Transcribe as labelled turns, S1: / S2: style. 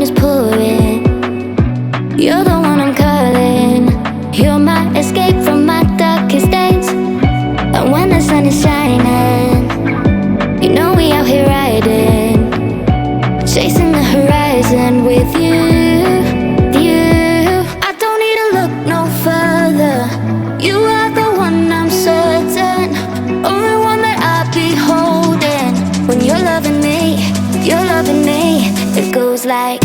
S1: is pouring. You're the one I'm calling. You're my escape from my darkest days. And when the sun is shining, you know we out here riding, chasing the horizon with you. I don't need to look no further. You are the one I'm certain, only one that I'll be holding. When you're loving me, it goes like